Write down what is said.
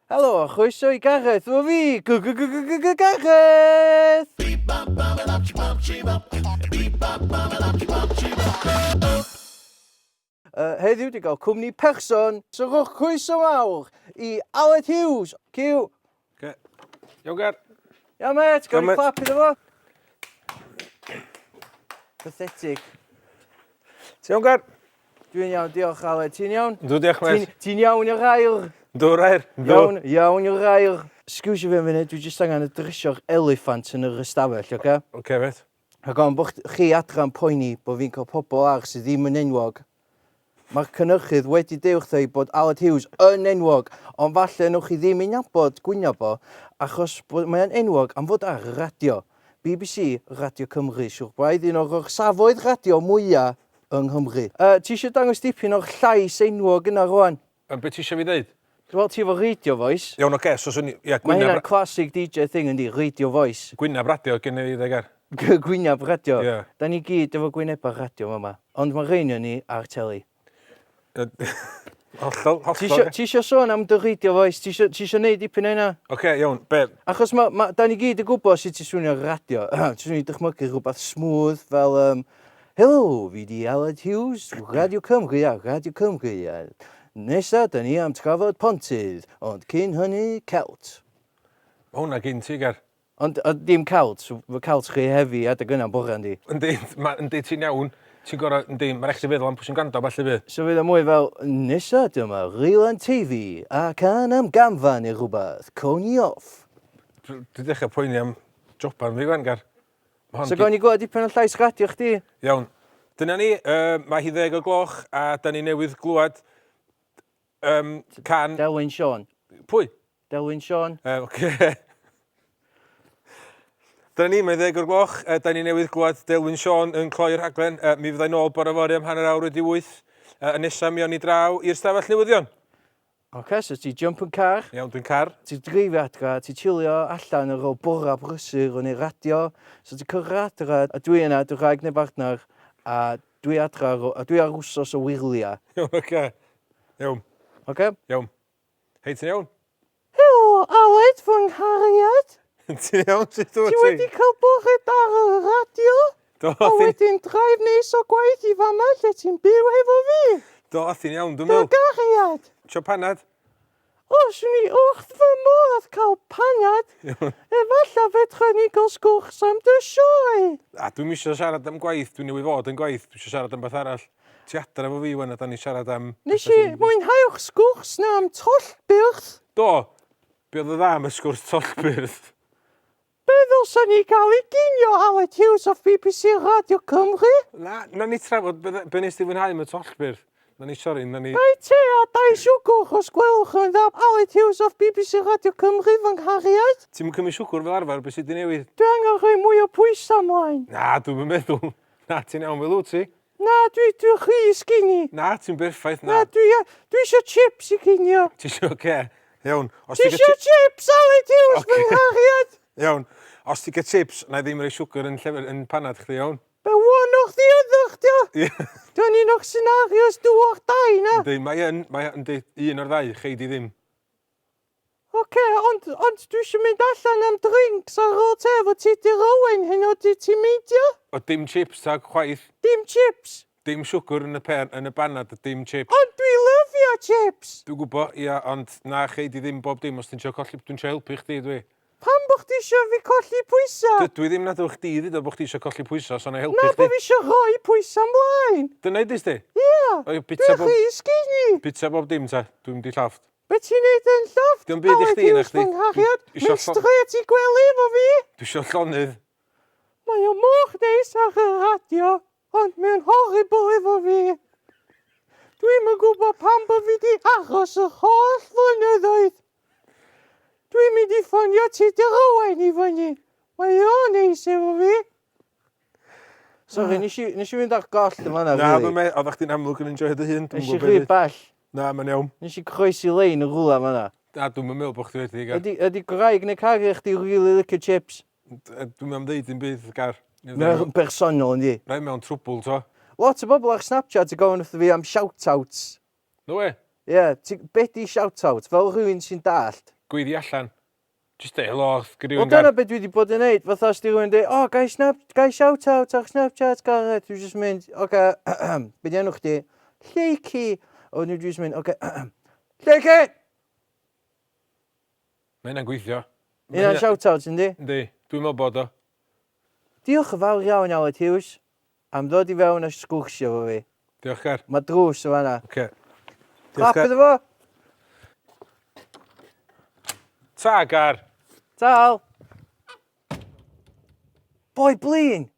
Helo, chroeso I Gareth, efo fi, Gareth! Heddiw wedi gael cwmni person, so rwch chroeso mawr I Aled Hughes, Cyw. Okay. Iawn, Gar. Iawn, met, gael Iawn, ni mate. clap iddo fo. Pathetic. Ti'n iawn, Gar? Dwi'n iawn, diolch Aled, ti'n iawn? Dw, diolch, mate. Ti'n iawn i'r air? Dw'r air. Iawn i'r air. Excuse fi am funud, dwi jyst angen y drysio'r elephant yn yr ystafell, oce? Oce, mate. Ac o'n bod chi adran poeni bod fi'n cael pobl ar sydd ddim yn enwog. Mae'r cynhyrchydd wedi dewrthau bod Aled Hughes yn enwog, ond falle nwch chi ddim yn nabod gwyneb o, achos mae'n enwog am fod ar y radio. BBC, Radio Cymru, siwr braidd un o'r safoedd radio mwyaf yng Nghymru. Ti eisiau dangos dipyn o'r llais enwog yna rwan? Be ti eisiau fi ddeud? Wel, ti efo radio voice. Iawn, oce, so swn i... Ia, Mae hynna'n classic DJ thing yndi, radio voice. Gwynab radio gen i fi, Gar. Gwyneb radio. Ie. Da ni gyd efo gwynebau radio yma. Ond mae rhain yn ni ar teli. Hollol. Ti eisiau sôn am dy radio voice? Ti eisiau neud dipyn o hynna? Oce, iawn, be? Achos da ni gyd yn gwybod sut ti swnio'r radio. Ti swnio dychmygu rhywbeth smooth fel... Helo, fi di Aled Hughes, Radio Cymru a Radio Cymru. Nesa, da ni am trafod pontydd, ond cyn hynny, celt. Mae hwnna gen ti, Gar. Ond dim celt, fy celt chi hefi adeg yna bore yndi. Yndi, ti'n iawn. Ti'n gorau, yndi, mae'n eich ti feddwl am pwy sy'n gwrando, falle fi. So fydd y mwy fel, nesa dyma Rylan TV ac an am gamfan neu rhywbeth, coni off. Dwi dechrau poeni am joban fi, gwan, Gar. So gawn ni gweld dipyn o llais radio chdi? Iawn. Dyna ni, mae hi 10 o gloch a da ni newydd glwad can... Delwyn Sean. Pwy? Delwyn Sean. Oce. Dyna ni, mae 10 o'r gloch, da ni newydd glwad Delwyn Sean yn cloi'r rhaglen. Mi fyddai nôl bore fori am hanner awr wedi 8. Y nesaf mi o'n i draw i'r stafell newyddion. Oce, so ti jump yn car. Iawn, dwi'n car. Ti'n dreifio adra, ti'n chilio allan ar ôl bora brysur o'n ei radio. So ti'n cyrraedd adra, a dwi yna, dwi'n rhaeg neu bartner, a dwi adra, a dwi ar wsos o wirlia. Iawn, oce. Iawn. Oce? Iawn. Hei, ti'n iawn? Helo, Aled, fy nghariad. Ti'n iawn, sut dwi Ti wedi cael bwrdd ar y radio? Do, A wedyn draif nes o gwaith I fama lle ti'n byw efo fi. ti'n iawn, dwi'n Dy meddwl. gariad. Sio panad? O, swn I wrth fy modd cael panad. Efallai fedra ni gael sgwrs am dy sioe. A dwi'n eisiau siarad am gwaith, dwi'n newydd fod yn gwaith, dwi'n eisiau siarad am beth arall. Ti adra efo fi wan a da ni siarad am... Nes I mwynhau'ch sgwrs na am tollbyrth. Do, be oedd y dda am y sgwrs tollbyrdd? Be ddylsa ni gael I ginio Aled Hughes of BBC Radio Cymru? Na ni trafod, be nes ti fwynhau am y tollbyrdd? Na ni, sori, na ni... Rai te a dau siwgwch os gwelwch yn dda Aled Hughes of BBC Radio Cymru fy nghariad. Ti'n mynd cymryd siwgwr fel arfer, beth sydd wedi newid? Dwi angen rhoi mwy o pwysau ymlaen. Na, dwi'n meddwl. Na, ti'n iawn fel wyt ti? Na, dwi rhy skinny. Na, ti'n berffaith, Na, na. dwi isio chips I ginio. Ti isio, oce. Iawn. Ti isio chips, Aled Hughes, fy nghariad? Iawn. Os ti gael chips, na i ddim rhoi siwgr yn panad chdi, iawn. Be wan o'ch ddioddoch, dio? Ie. Dwi'n un o'ch scenarios dŵoch dau, na? Yndi, mae un o'r ddau, chei di ddim. Oce, ond dwi eisiau mynd allan am drinks ar ôl te efo ti di Rowen hyn o di ti meidio? O dim chips a chwaith, Dim chips. dim siwgr yn y panad a dim chips. Ond dwi lyfio chips. Dwi'n gwybod, ia, ond na chei di ddim bob dim os ti'n colli, dwi'n helpu chdi, dwi. Pam bo chdi isio fi colli pwysau? Dwi ddim nad yw'ch chdi ddweud bod chdi eisiau colli pwysau, so na helpu Na, bo chdi. fi isio rhoi pwysau ymlaen. Dyna i ddys di? Ie. O, pizza Dwi'n rhy skinny. Pizza bob dim ta, dwi'n di llafft. Be ti'n neud yn llofft? Dio'm byd I chdi, na chdi. Aled Hughes, fy nghariad. Isio Mynd straight I gwely efo fi. Dwi eisiau llonydd. Mae o moch neis ar y radio, ond mae'n horrible efo fi. Dwi'm yn gwybod pam bo fi di aros y holl flynyddoedd. Dwi'n mynd I ffonio ti dy Rowen I fyny. Mae o neis efo fi. Sorry, nes I fynd ar goll yma na, Na, really. oeddech chdi'n amlwg yn enjoy dy hun. Nes I rhy bell. Na, mae'n iawn. Nes I croesi lein y rwla yma na. Na, dwi'n meddwl bod chdi wedi, Gar. Ydy Graig neu Cari chdi really licio chips? Dwi'n meddwl ddeud yn bydd, Gar. Mae'n personol, yndi. Rai mewn trwbl, to. Lot o bobl ar Snapchat yn gofyn wrtho fi am shout-outs. No we? Ie, be di shout-out? Fel rhywun sy'n dallt. gweiddi allan. Just dweud helo, Wel, rhywun dyna gar. beth dwi wedi bod yn neud. Fatha os di rhywun dweud, o, gai shout-out ar Snapchat, Gareth. Dwi'n just mynd, oce, be di enw chdi? Lleuci. O, dwi'n just mynd, oce, Lleuci! Mae hynna'n gweithio. Unna'n shout-out, yndi? Yndi, dwi'n meddwl bod o. Diolch yn fawr iawn, Aled Hughes, am ddod i fewn a sgwrsio fo fi. Diolch gar. Mae drws o fanna. Oce. Clap iddo fo. Ta gar. Tal. Boi blin.